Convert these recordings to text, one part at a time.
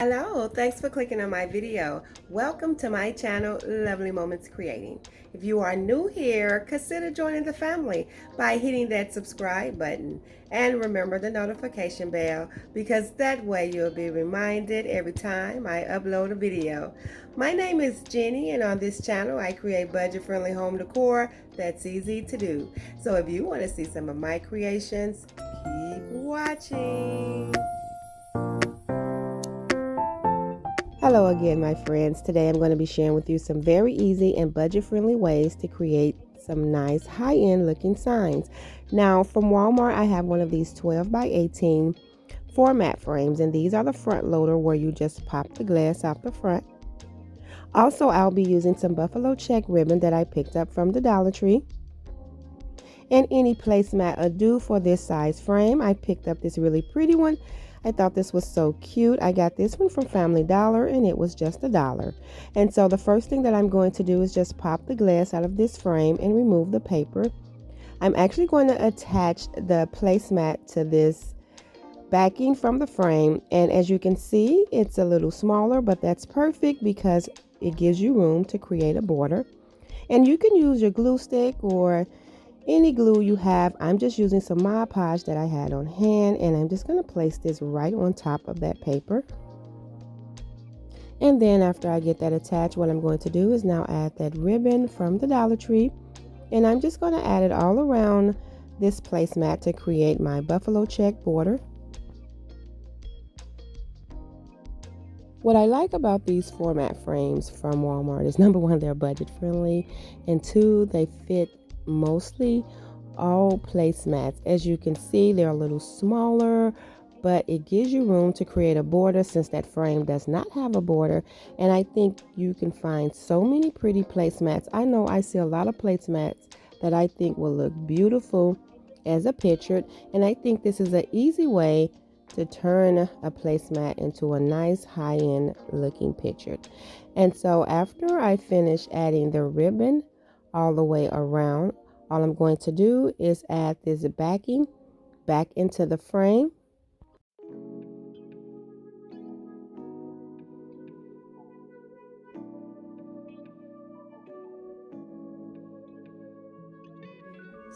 Hello, thanks for clicking on my video. Welcome to my channel, Lovely Moments Creating. If you are new here, consider joining the family by hitting that subscribe button and remember the notification bell because that way you'll be reminded every time I upload a video. My name is Jenny and on this channel I create budget-friendly home decor that's easy to do. So if you want to see some of my creations, keep watching. Hello again, my friends. Today I'm going to be sharing with you some very easy and budget-friendly ways to create some nice high-end looking signs. Now from Walmart, I have one of these 12 by 18 format frames, and these are the front loader where you just pop the glass out the front. Also, I'll be using some buffalo check ribbon that I picked up from the Dollar Tree. And any placemat ado for this size frame. I picked up this really pretty one. I thought this was so cute. I got this one from Family Dollar and it was just $1. And so the first thing that I'm going to do is just pop the glass out of this frame and remove the paper. I'm actually going to attach the placemat to this backing from the frame, and as you can see it's a little smaller, but that's perfect because it gives you room to create a border. And you can use your glue stick or any glue you have. I'm just using some Mod Podge that I had on hand, and I'm just going to place this right on top of that paper. And then after I get that attached, what I'm going to do is now add that ribbon from the Dollar Tree, and I'm just going to add it all around this placemat to create my buffalo check border. What I like about these format frames from Walmart is number one, they're budget friendly, and two, they fit mostly all placemats. As you can see, they're a little smaller, but it gives you room to create a border since that frame does not have a border. And I think you can find so many pretty placemats. I know I see a lot of placemats that I think will look beautiful as a picture, and I think this is an easy way to turn a placemat into a nice high-end looking picture. And so after I finish adding the ribbon all the way around, all I'm going to do is add this backing back into the frame.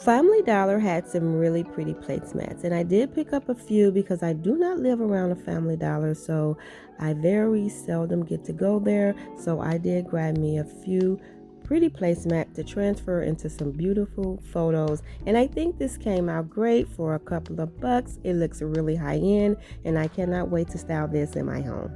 Family Dollar had some really pretty placemats, and I did pick up a few because I do not live around a Family Dollar, so I very seldom get to go there. So I did grab me a few pretty placemat to transfer into some beautiful photos, and I think this came out great for a couple of bucks. It looks really high end, and I cannot wait to style this in my home.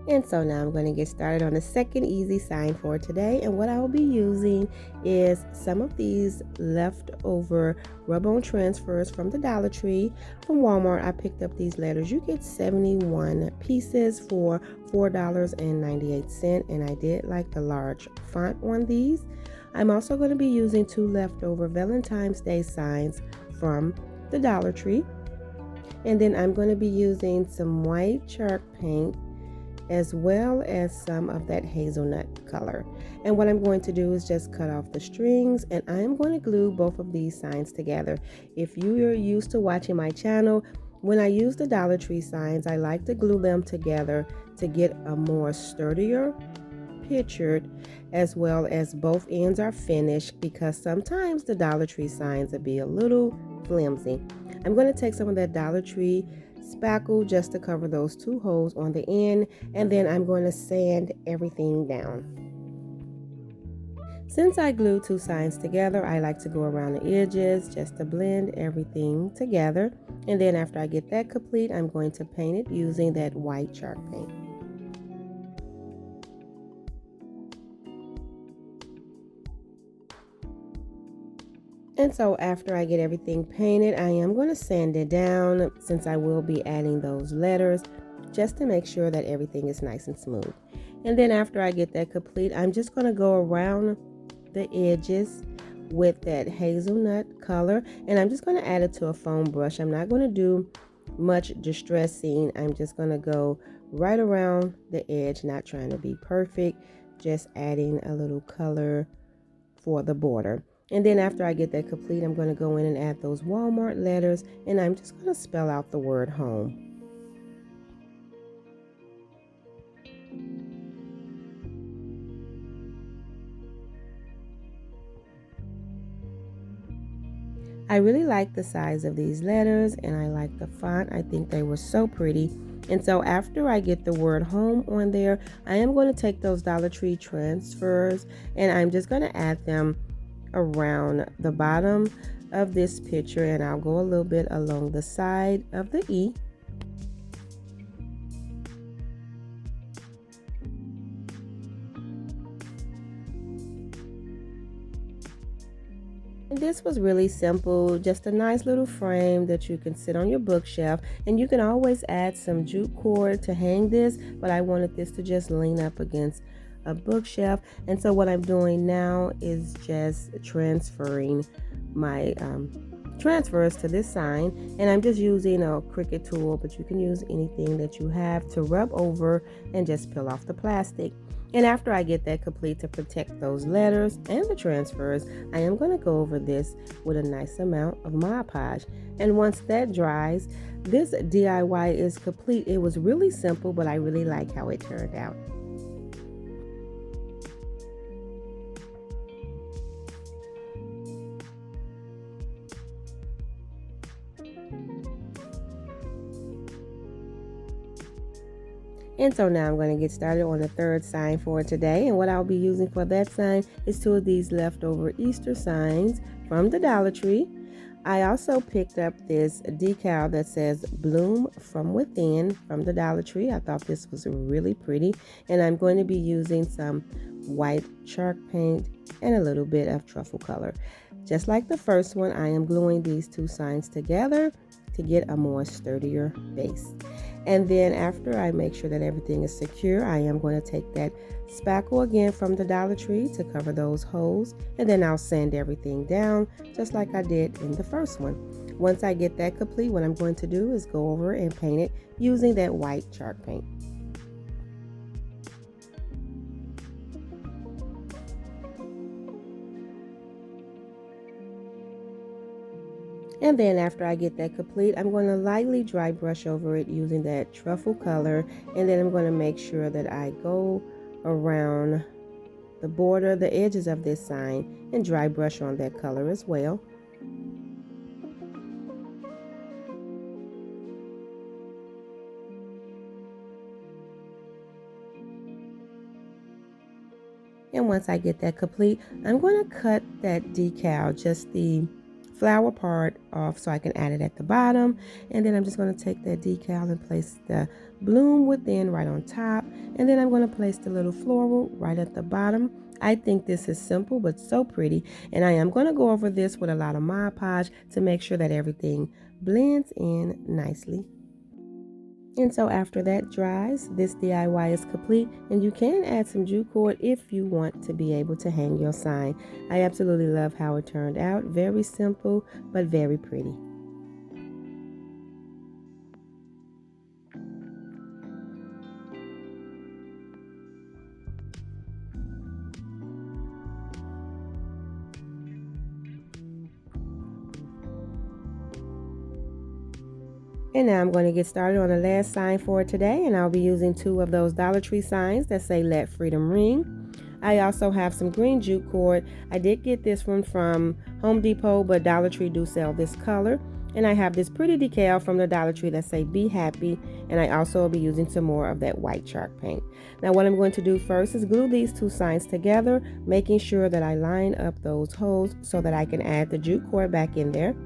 And so now I'm going to get started on the second easy sign for today. And what I will be using is some of these leftover rub-on transfers from the Dollar Tree. From Walmart, I picked up these letters. You get 71 pieces for $4.98. And I did like the large font on these. I'm also going to be using two leftover Valentine's Day signs from the Dollar Tree. And then I'm going to be using some white chalk paint as well as some of that hazelnut color. And what I'm going to do is just cut off the strings, and I'm going to glue both of these signs together. If you are used to watching my channel, when I use the Dollar Tree signs, I like to glue them together to get a more sturdier picture, as well as both ends are finished, because sometimes the Dollar Tree signs will be a little flimsy. I'm going to take some of that Dollar Tree spackle just to cover those two holes on the end, and then I'm going to sand everything down. Since I glue two signs together, I like to go around the edges just to blend everything together, and then after I get that complete, I'm going to paint it using that white chalk paint. And so after I get everything painted, I am going to sand it down since I will be adding those letters just to make sure that everything is nice and smooth. And then after I get that complete, I'm just going to go around the edges with that hazelnut color, and I'm just going to add it to a foam brush. I'm not going to do much distressing. I'm just going to go right around the edge, not trying to be perfect, just adding a little color for the border. And then after I get that complete, I'm going to go in and add those Walmart letters, and I'm just going to spell out the word home. I really like the size of these letters, and I like the font. I think they were so pretty. And so after I get the word home on there, I am going to take those Dollar Tree transfers, and I'm just going to add them around the bottom of this picture, and I'll go a little bit along the side of the E. And this was really simple, just a nice little frame that you can sit on your bookshelf, and you can always add some jute cord to hang this, but I wanted this to just lean up against a bookshelf. And so what I'm doing now is just transferring my transfers to this sign, and I'm just using a Cricut tool, but you can use anything that you have to rub over and just peel off the plastic. And after I get that complete, to protect those letters and the transfers, I am going to go over this with a nice amount of Mod Podge. And once that dries, this DIY is complete. It was really simple, but I really like how it turned out. And so now I'm going to get started on the third sign for today. And what I'll be using for that sign is two of these leftover Easter signs from the Dollar Tree. I also picked up this decal that says Bloom from Within from the Dollar Tree. I thought this was really pretty. And I'm going to be using some white chalk paint and a little bit of truffle color. Just like the first one, I am gluing these two signs together to get a more sturdier base. And then after I make sure that everything is secure, I am going to take that spackle again from the Dollar Tree to cover those holes, and then I'll sand everything down just like I did in the first one. Once I get that complete, what I'm going to do is go over and paint it using that white chalk paint. And then after I get that complete, I'm going to lightly dry brush over it using that truffle color. And then I'm going to make sure that I go around the border, the edges of this sign, and dry brush on that color as well. And once I get that complete, I'm going to cut that decal, just the flower part, off so I can add it at the bottom. And then I'm just going to take that decal and place the Bloom Within right on top, and then I'm going to place the little floral right at the bottom. I think this is simple but so pretty, and I am going to go over this with a lot of Mod Podge to make sure that everything blends in nicely. And so after that dries, this DIY is complete, and you can add some jute cord if you want to be able to hang your sign. I absolutely love how it turned out. Very simple, but very pretty. And now I'm going to get started on the last sign for today, and I'll be using two of those Dollar Tree signs that say Let Freedom Ring. I also have some green jute cord. I did get this one from Home Depot, but Dollar Tree do sell this color. And I have this pretty decal from the Dollar Tree that say Be Happy, and I also will be using some more of that white chalk paint. Now what I'm going to do first is glue these two signs together, making sure that I line up those holes so that I can add the jute cord back in there.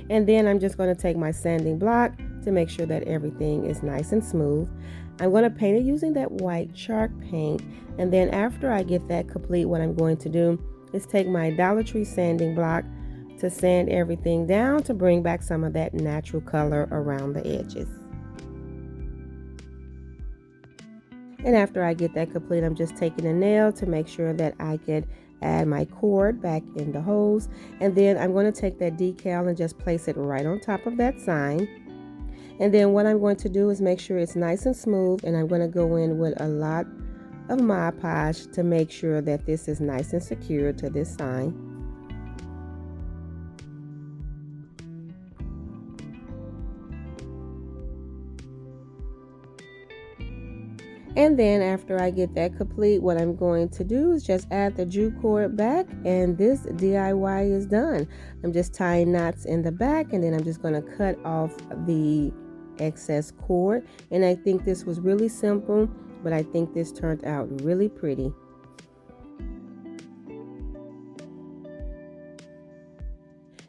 And then I'm just going to take my sanding block to make sure that everything is nice and smooth. I'm going to paint it using that white chalk paint, and then after I get that complete, what I'm going to do is take my Dollar Tree sanding block to sand everything down to bring back some of that natural color around the edges. And after I get that complete, I'm just taking a nail to make sure that I could add my cord back in the holes, and then I'm going to take that decal and just place it right on top of that sign. And then what I'm going to do is make sure it's nice and smooth, and I'm going to go in with a lot of Mod Podge to make sure that this is nice and secure to this sign. And then after I get that complete, what I'm going to do is just add the jute cord back, and this DIY is done. I'm just tying knots in the back, and then I'm just going to cut off the excess cord. And I think this was really simple, but I think this turned out really pretty.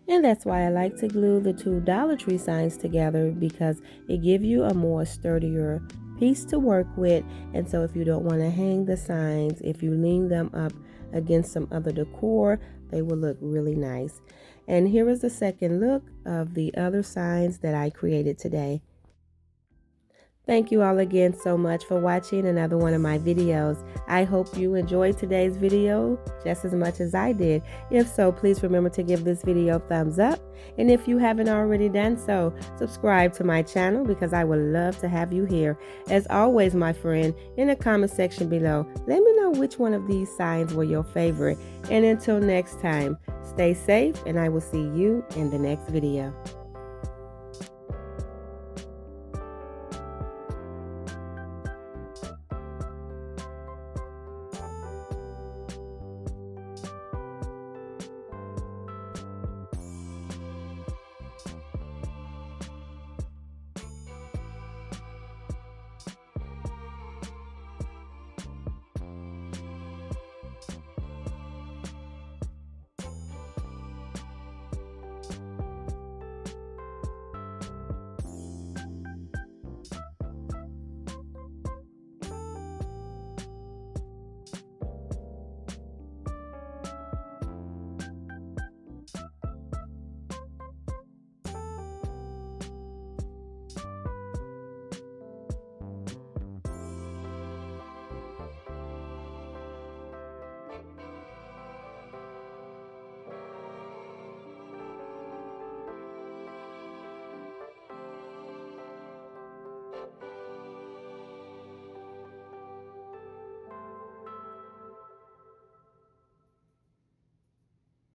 And that's why I like to glue the two Dollar Tree signs together, because it gives you a more sturdier piece to work with. And so if you don't want to hang the signs, if you lean them up against some other decor, they will look really nice. And here is the second look of the other signs that I created today. Thank you all again so much for watching another one of my videos. I hope you enjoyed today's video just as much as I did. If so, please remember to give this video a thumbs up. And if you haven't already done so, subscribe to my channel, because I would love to have you here. As always, my friend, in the comment section below, let me know which one of these signs were your favorite. And until next time, stay safe, and I will see you in the next video.